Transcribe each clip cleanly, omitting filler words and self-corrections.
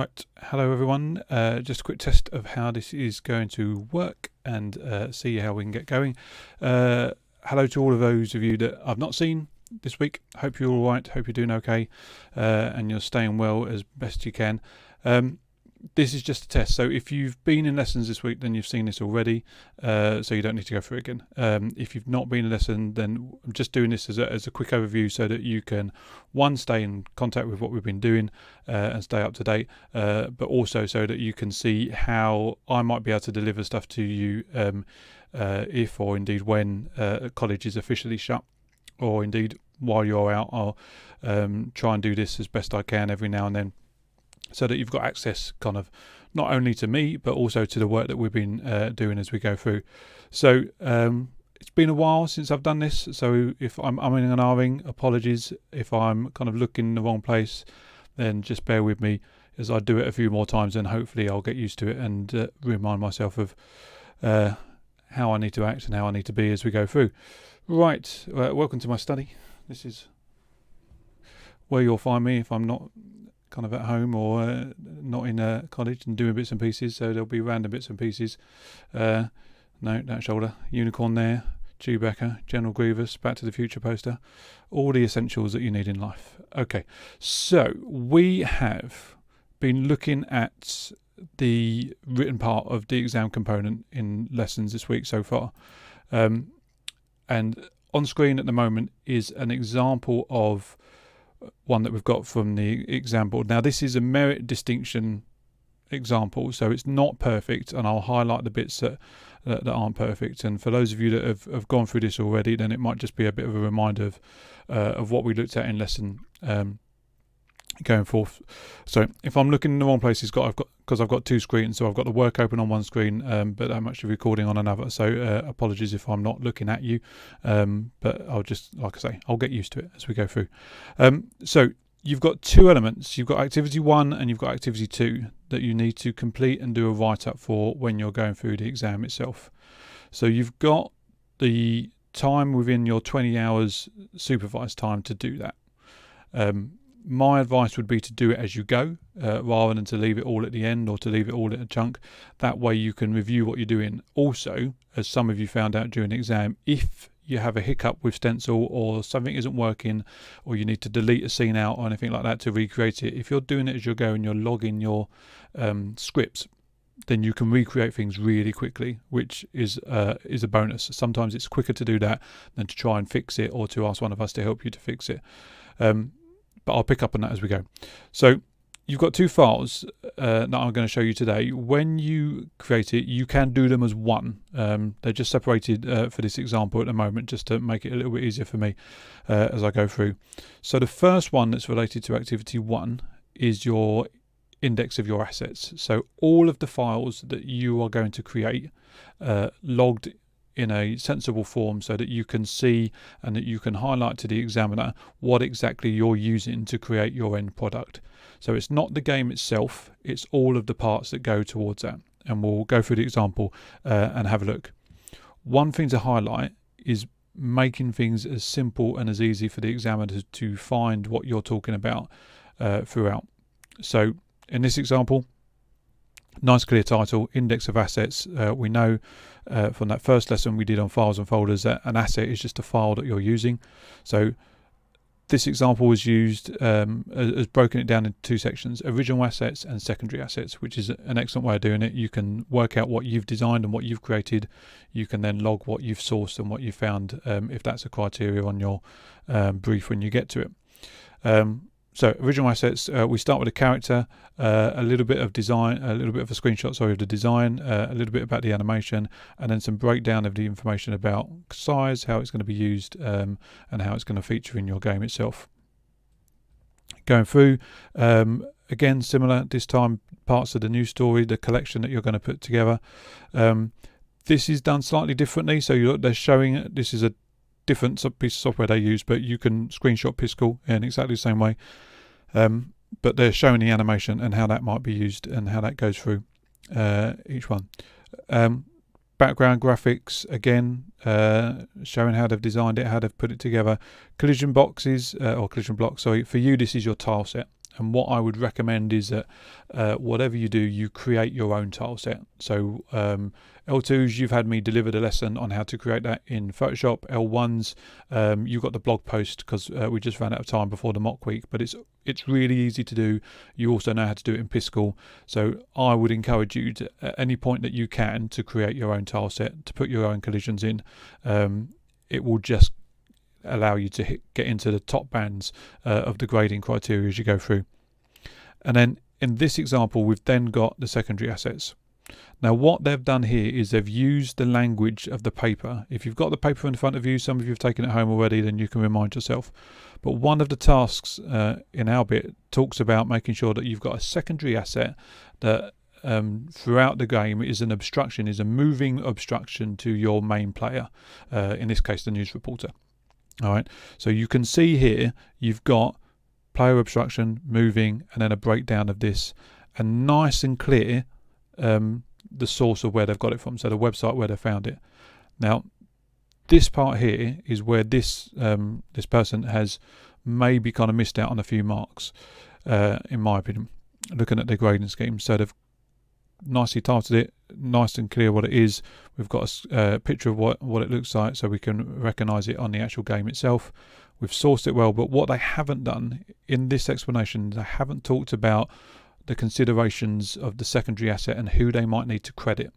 Right, hello everyone. Just a quick test of how this is going to work and see how we can get going. Hello to all of those of you that I've not seen this week. Hope you're all right. Hope you're doing okay and you're staying well as best you can. This is just a test, so if you've been in lessons this week, then you've seen this already, so you don't need to go through it again. If you've not been in lesson, then I'm just doing this as a quick overview so that you can, one, stay in contact with what we've been doing and stay up to date, but also so that you can see how I might be able to deliver stuff to you if or indeed when college is officially shut, or indeed while you're out. I'll try and do this as best I can every now and then, so that you've got access kind of not only to me but also to the work that we've been doing as we go through. So it's been a while since I've done this, so if I'm umming and ahhing, apologies. If I'm kind of looking in the wrong place, then just bear with me as I do it a few more times, and hopefully I'll get used to it and remind myself of how I need to act and how I need to be as we go through. Right, welcome to my study. This is where you'll find me if I'm not kind of at home or not in college and doing bits and pieces, so there'll be random bits and pieces. No, that shoulder, unicorn there, Chewbacca, General Grievous, Back to the Future poster, all the essentials that you need in life. Okay, so we have been looking at the written part of the exam component in lessons this week so far, and on screen at the moment is an example of one that we've got from the exam board. Now this is a merit distinction example, so it's not perfect, and I'll highlight the bits that aren't perfect. And for those of you that have gone through this already, then it might just be a bit of a reminder of what we looked at in lesson going forth. So if I'm looking in the wrong place, because I've got two screens, so I've got the work open on one screen, but I'm actually recording on another, so apologies if I'm not looking at you, but I'll just, like I say, I'll get used to it as we go through. So you've got two elements. You've got activity 1 and you've got activity 2 that you need to complete and do a write-up for when you're going through the exam itself. So you've got the time within your 20 hours supervised time to do that. My advice would be to do it as you go, rather than to leave it all at the end or to leave it all in a chunk. That way you can review what you're doing. Also, as some of you found out during the exam, if you have a hiccup with stencil or something isn't working, or you need to delete a scene out or anything like that to recreate it, if you're doing it as you go and you're logging your scripts, then you can recreate things really quickly, which is a bonus. Sometimes it's quicker to do that than to try and fix it or to ask one of us to help you to fix it. But I'll pick up on that as we go. So you've got two files that I'm going to show you today. When you create it, you can do them as one. They're just separated for this example at the moment, just to make it a little bit easier for me as I go through. So the first one that's related to activity 1 is your index of your assets. So all of the files that you are going to create logged in a sensible form, so that you can see and that you can highlight to the examiner what exactly you're using to create your end product. So it's not the game itself, it's all of the parts that go towards that. And we'll go through the example and have a look. One thing to highlight is making things as simple and as easy for the examiner to find what you're talking about throughout. So in this example, nice clear title, index of assets. We know from that first lesson we did on files and folders that an asset is just a file that you're using. So this example was used as broken it down into two sections: original assets and secondary assets, which is an excellent way of doing it. You can work out what you've designed and what you've created. You can then log what you've sourced and what you found, if that's a criteria on your brief when you get to it. So original assets, we start with a character, a little bit of design, a little bit of a screenshot, of the design, a little bit about the animation, and then some breakdown of the information about size, how it's going to be used, and how it's going to feature in your game itself. Going through, again, similar, this time parts of the new story, the collection that you're going to put together. This is done slightly differently, so they're showing, this is a different piece of software they use, but you can screenshot Piscal in exactly the same way, but they're showing the animation and how that might be used and how that goes through each one. Background graphics, again, showing how they've designed it, how they've put it together. Collision boxes, or collision blocks, sorry, for you this is your tile set. And what I would recommend is that whatever you do, you create your own tile set. So L2s, you've had me deliver the lesson on how to create that in Photoshop. L1s, you got the blog post because we just ran out of time before the mock week, but it's really easy to do. You also know how to do it in Piskel. So I would encourage you to, at any point that you can, to create your own tile set, to put your own collisions in. It will just allow you to get into the top bands of the grading criteria as you go through. And then in this example, we've then got the secondary assets. Now what they've done here is they've used the language of the paper. If you've got the paper in front of you, some of you have taken it home already, then you can remind yourself. But one of the tasks in our bit talks about making sure that you've got a secondary asset that throughout the game is an obstruction, is a moving obstruction to your main player, in this case the news reporter. All right, so you can see here you've got player obstruction, moving, and then a breakdown of this, and nice and clear the source of where they've got it from, so the website where they found it. Now this part here is where this this person has maybe kind of missed out on a few marks, in my opinion, looking at their grading scheme. So they've nicely titled it, nice and clear what it is. We've got a picture of what it looks like so we can recognize it on the actual game itself. We've sourced it well, but what they haven't done in this explanation, they haven't talked about the considerations of the secondary asset and who they might need to credit.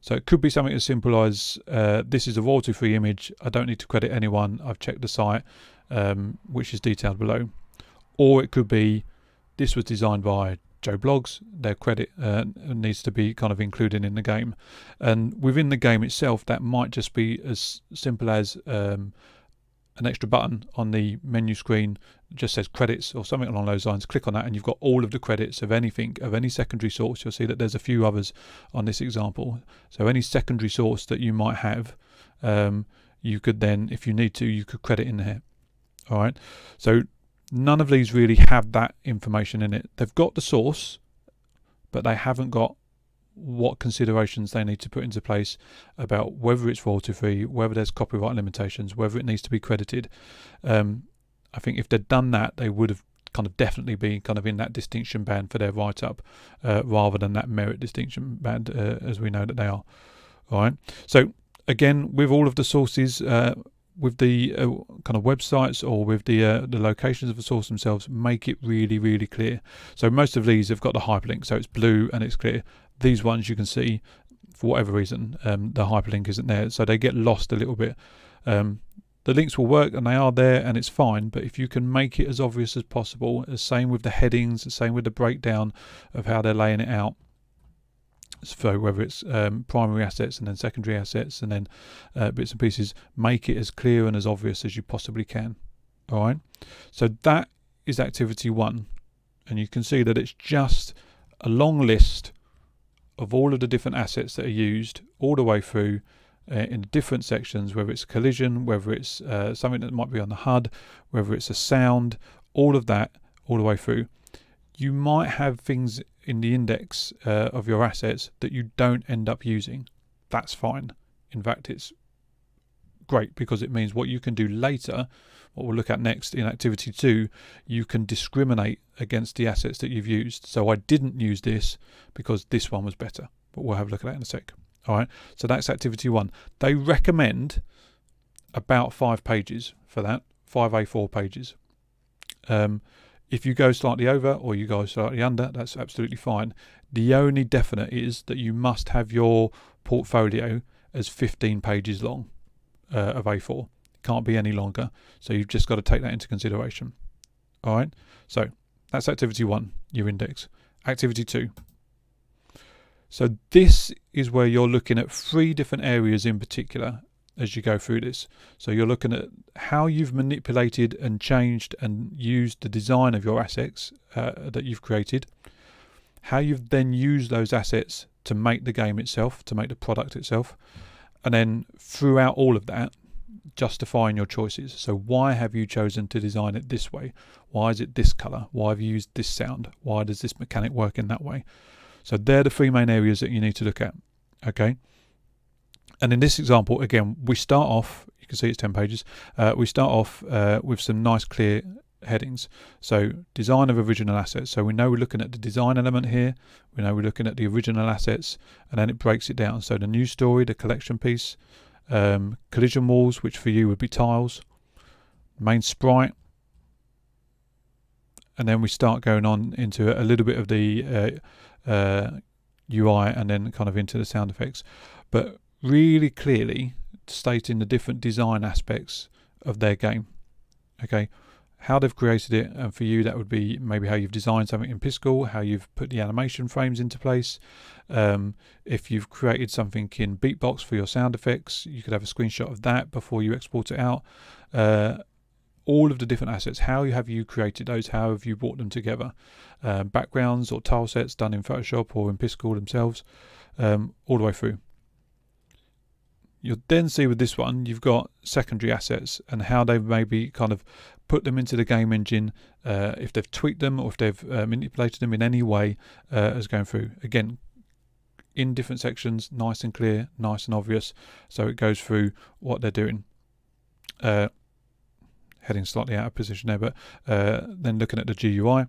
So it could be something as simple as this is a royalty-free image, I don't need to credit anyone, I've checked the site, which is detailed below. Or it could be this was designed by Joe Blogs, their credit needs to be kind of included in the game. And within the game itself, that might just be as simple as an extra button on the menu screen that just says credits or something along those lines. Click on that and you've got all of the credits of anything, of any secondary source. You'll see that there's a few others on this example. So any secondary source that you might have, you could then, if you need to, you could credit in there. All right, so none of these really have that information in it. They've got the source, but they haven't got what considerations they need to put into place about whether it's royalty free, whether there's copyright limitations, whether it needs to be credited. I think if they'd done that, they would have kind of definitely been kind of in that distinction band for their write-up, rather than that merit distinction band, as we know that they are. All right. So again, with all of the sources, with the kind of websites or with the locations of the source themselves, make it really, really clear. So most of these have got the hyperlink, so it's blue and it's clear. These ones you can see, for whatever reason, the hyperlink isn't there, so they get lost a little bit. The links will work and they are there and it's fine, but if you can make it as obvious as possible, the same with the headings, the same with the breakdown of how they're laying it out. So whether it's primary assets and then secondary assets and then bits and pieces, make it as clear and as obvious as you possibly can. All right, so that is activity 1, and you can see that it's just a long list of all of the different assets that are used all the way through in different sections, whether it's a collision, whether it's something that might be on the HUD, whether it's a sound, all of that all the way through. You might have things in the index of your assets that you don't end up using. That's fine. In fact, it's great because it means what you can do later, what we'll look at next in activity 2, you can discriminate against the assets that you've used. So I didn't use this because this one was better, but we'll have a look at that in a sec. All right, so that's activity 1. They recommend about 5 pages for that, 5 A4 pages. If you go slightly over or you go slightly under, that's absolutely fine. The only definite is that you must have your portfolio as 15 pages long of A4. It can't be any longer. So you've just got to take that into consideration. All right. So that's activity 1, your index. Activity 2. So this is where you're looking at 3 different areas in particular as you go through this. So you're looking at how you've manipulated and changed and used the design of your assets that you've created, how you've then used those assets to make the game itself, to make the product itself, and then throughout all of that, justifying your choices. So why have you chosen to design it this way? Why is it this color? Why have you used this sound? Why does this mechanic work in that way? So they're the 3 main areas that you need to look at. Okay. And in this example, again, we start off, you can see it's 10 pages, we start off with some nice clear headings. So design of original assets. So we know we're looking at the design element here. We know we're looking at the original assets, and then it breaks it down. So the news story, the collection piece, collision walls, which for you would be tiles, main sprite, and then we start going on into a little bit of the UI, and then kind of into the sound effects, but really clearly stating the different design aspects of their game. Okay, how they've created it, and for you that would be maybe how you've designed something in Piscal, how you've put the animation frames into place. If you've created something in Beatbox for your sound effects, you could have a screenshot of that before you export it out. All of the different assets, how have you created those, how have you brought them together, backgrounds or tile sets done in Photoshop or in Piscal themselves, all the way through. You'll then see with this one, you've got secondary assets and how they've maybe kind of put them into the game engine, if they've tweaked them or if they've manipulated them in any way as going through. Again, in different sections, nice and clear, nice and obvious. So it goes through what they're doing. Heading slightly out of position there, but then looking at the GUI.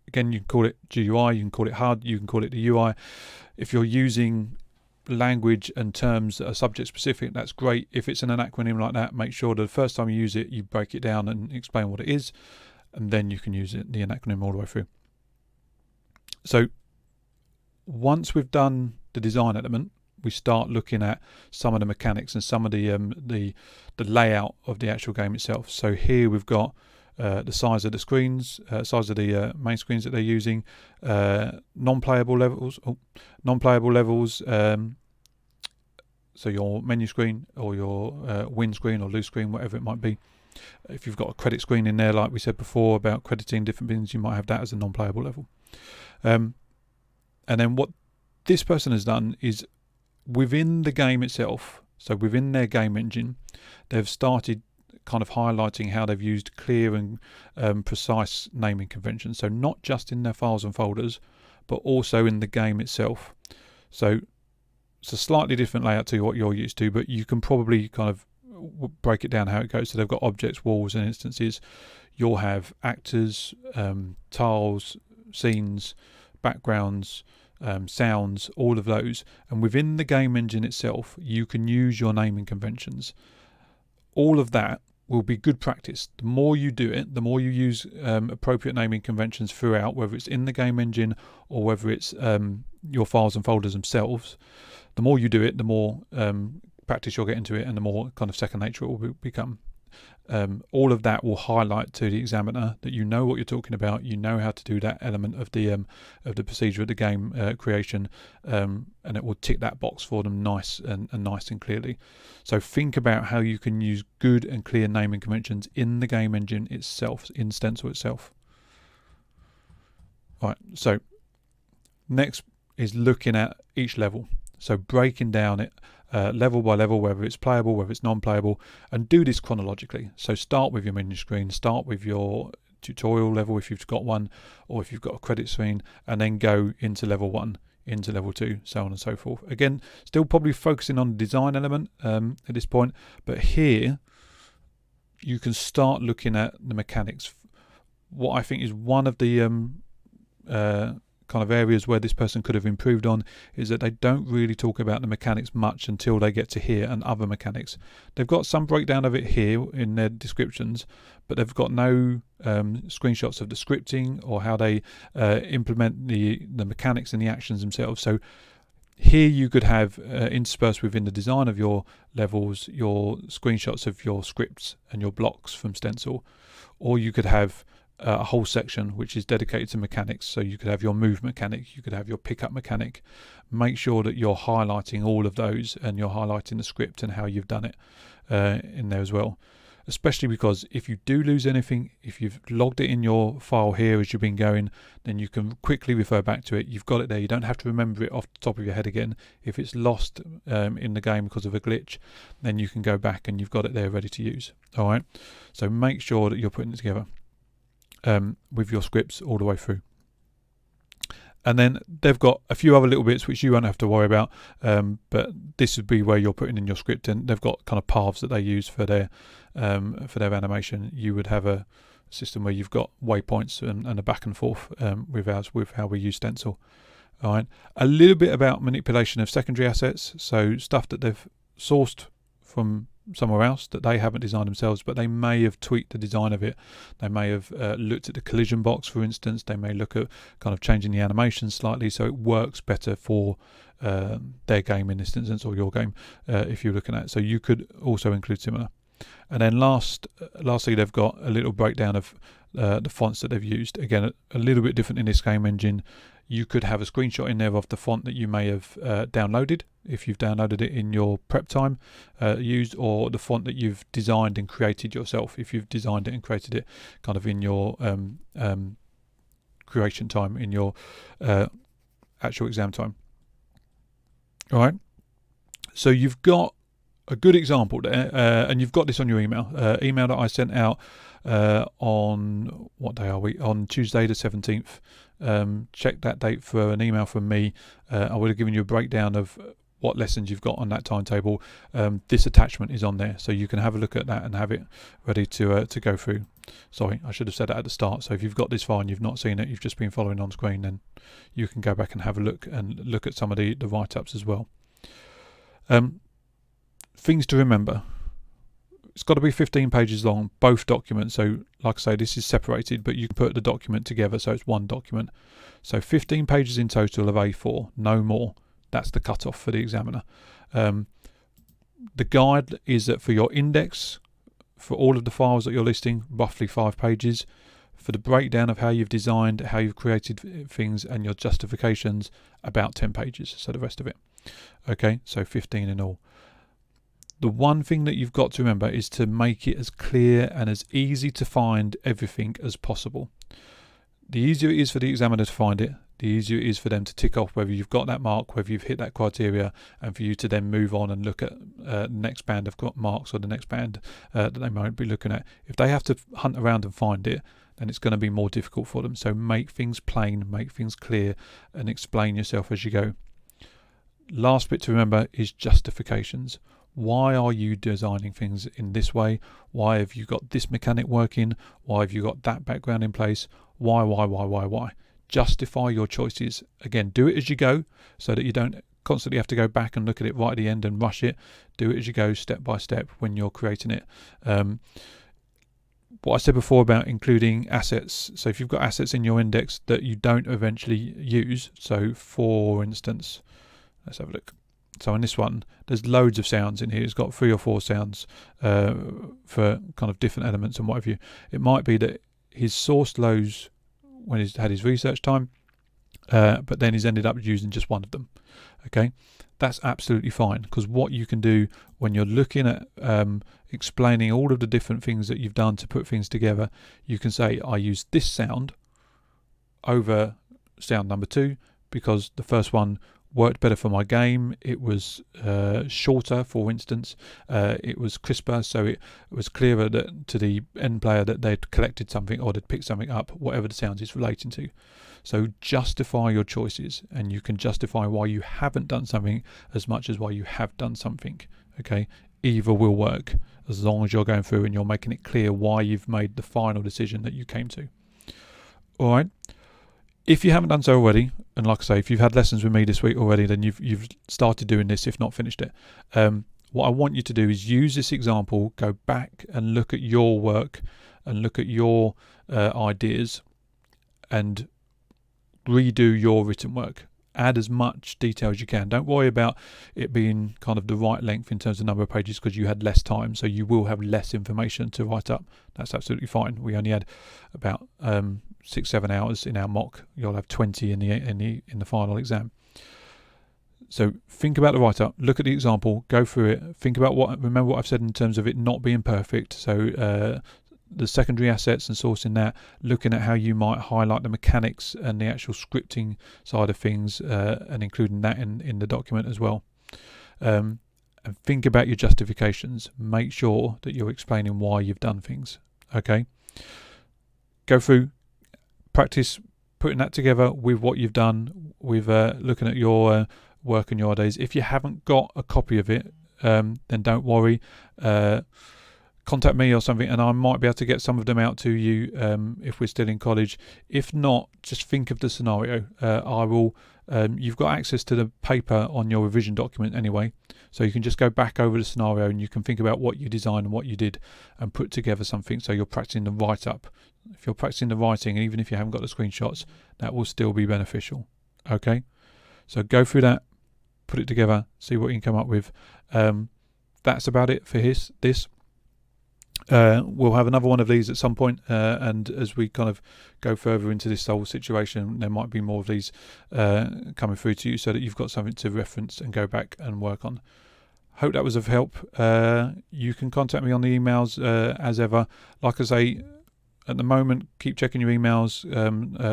Again, you can call it GUI, you can call it HUD, you can call it the UI. If you're using language and terms that are subject specific, that's great. If it's an acronym like that, make sure that the first time you use it, you break it down and explain what it is, and then you can use it, the acronym all the way through. So once we've done the design element, we start looking at some of the mechanics and some of the layout of the actual game itself. So here we've got the size of the screens, size of the main screens that they're using, non-playable levels. So your menu screen or your win screen or lose screen, whatever it might be. If you've got a credit screen in there, like we said before about crediting different things, you might have that as a non-playable level. And then what this person has done is within the game itself, so within their game engine, they've started kind of highlighting how they've used clear and precise naming conventions. So not just in their files and folders, but also in the game itself. So it's a slightly different layout to what you're used to, but you can probably kind of break it down how it goes. So they've got objects, walls, and instances. You'll have actors, tiles, scenes, backgrounds, sounds, all of those. And within the game engine itself, you can use your naming conventions. All of that will be good practice. The more you do it, the more you use appropriate naming conventions throughout, whether it's in the game engine or whether it's your files and folders themselves. The more you do it, the more practice you'll get into it, and the more kind of second nature it will become. All of that will highlight to the examiner that you know what you're talking about. You know how to do that element of the procedure of the game creation, and it will tick that box for them nice and clearly. So think about how you can use good and clear naming conventions in the game engine itself, in Stencil itself. All right. So next is looking at each level. So breaking down it level by level, whether it's playable, whether it's non-playable, and do this chronologically. So start with your menu screen, start with your tutorial level if you've got one, or if you've got a credit screen, and then go into level 1, into level 2, so on and so forth. Again, still probably focusing on the design element at this point, but here you can start looking at the mechanics. What I think is one of the kind of areas where this person could have improved on is that they don't really talk about the mechanics much until they get to here and other mechanics. They've got some breakdown of it here in their descriptions, but they've got no screenshots of the scripting or how they implement the mechanics and the actions themselves. So here you could have interspersed within the design of your levels, your screenshots of your scripts and your blocks from Stencil, or you could have a whole section which is dedicated to mechanics. So you could have your move mechanic, you could have your pickup mechanic. Make sure that you're highlighting all of those and you're highlighting the script and how you've done it in there as well. Especially because if you do lose anything, if you've logged it in your file here as you've been going, then you can quickly refer back to it. You've got it there. You don't have to remember it off the top of your head again. If it's lost in the game because of a glitch, then you can go back and you've got it there ready to use. All right. So make sure that you're putting it together with your scripts all the way through. And then they've got a few other little bits which you won't have to worry about, but this would be where you're putting in your script, and they've got kind of paths that they use for their animation. You would have a system where you've got waypoints and a back and forth with how we use stencil. All right, a little bit about manipulation of secondary assets, so stuff that they've sourced from somewhere else that they haven't designed themselves, but they may have tweaked the design of it. They may have looked at the collision box, for instance. They may look at kind of changing the animation slightly so it works better for their game in this instance, or your game if you're looking at it. So you could also include similar. And then lastly, they've got a little breakdown of the fonts that they've used. Again, a little bit different in this game engine. You could have a screenshot in there of the font that you may have downloaded, if you've downloaded it in your prep time used, or the font that you've designed and created yourself, if you've designed it and created it kind of in your creation time, in your actual exam time. All right, so you've got a good example there, and you've got this on your email that I sent out on, what day are we, on Tuesday the 17th. Check that date for an email from me. I would have given you a breakdown of what lessons you've got on that timetable. This attachment is on there, so you can have a look at that and have it ready to go through. Sorry, I should have said that at the start. So if you've got this far and you've not seen it, you've just been following on screen, then you can go back and have a look at some of the write-ups as well. Things to remember. It's got to be 15 pages long, both documents. So like I say, this is separated, but you can put the document together so it's one document. So 15 pages in total of A4, no more. That's the cutoff for the examiner. The guide is that for your index, for all of the files that you're listing, roughly 5 pages. For the breakdown of how you've designed, how you've created things, and your justifications, about 10 pages. So the rest of it. Okay, so 15 in all. The one thing that you've got to remember is to make it as clear and as easy to find everything as possible. The easier it is for the examiner to find it, the easier it is for them to tick off whether you've got that mark, whether you've hit that criteria, and for you to then move on and look at the next band of marks, or the next band that they might be looking at. If they have to hunt around and find it, then it's going to be more difficult for them. So make things plain, make things clear, and explain yourself as you go. Last bit to remember is justifications. Why are you designing things in this way? Why have you got this mechanic working? Why have you got that background in place? Why? Justify your choices. Again, do it as you go so that you don't constantly have to go back and look at it right at the end and rush it. Do it as you go, step by step, when you're creating it. What I said before about including assets. So if you've got assets in your index that you don't eventually use, so for instance, let's have a look. So in this one, there's loads of sounds in here. It's got 3 or 4 sounds for kind of different elements and what have you. It might be that he's sourced those when he's had his research time, but then he's ended up using just one of them. Okay, that's absolutely fine, because what you can do when you're looking at explaining all of the different things that you've done to put things together, you can say, I used this sound over sound number 2 because the first one worked better for my game. It was shorter, for instance. It was crisper, so it was clearer to the end player that they'd collected something or they'd picked something up, whatever the sound is relating to. So justify your choices, and you can justify why you haven't done something as much as why you have done something. Okay, either will work as long as you're going through and you're making it clear why you've made the final decision that you came to. All right. If you haven't done so already, and like I say, if you've had lessons with me this week already, then you've started doing this, if not finished it. What I want you to do is use this example, go back and look at your work and look at your ideas and redo your written work. Add as much detail as you can. Don't worry about it being kind of the right length in terms of number of pages, because you had less time, so you will have less information to write up. That's absolutely fine. We only had about 6-7 hours in our mock. You'll have 20 in the final exam. So think about the write-up, look at the example, go through it, think about remember what I've said in terms of it not being perfect. So the secondary assets and sourcing that, looking at how you might highlight the mechanics and the actual scripting side of things, and including that in the document as well. And think about your justifications. Make sure that you're explaining why you've done things. Okay, go through, practice putting that together with what you've done with looking at your work and your days. If you haven't got a copy of it, then don't worry. Contact me or something, and I might be able to get some of them out to you if we're still in college. If not, just think of the scenario. I will. You've got access to the paper on your revision document anyway, so you can just go back over the scenario and you can think about what you designed and what you did and put together something, so you're practicing the write-up. If you're practicing the writing, even if you haven't got the screenshots, that will still be beneficial. Okay, so go through that, put it together, see what you can come up with. That's about it for this. We'll have another one of these at some point, and as we kind of go further into this whole situation, there might be more of these coming through to you, so that you've got something to reference and go back and work on. Hope that was of help. You can contact me on the emails as ever. Like I say, at the moment, keep checking your emails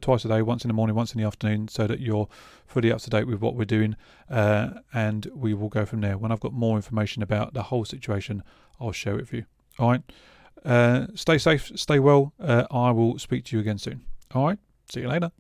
twice a day, once in the morning, once in the afternoon, so that you're fully up to date with what we're doing, and we will go from there. When I've got more information about the whole situation, I'll share it with you. All right. Stay safe, stay well. I will speak to you again soon. All right. See you later.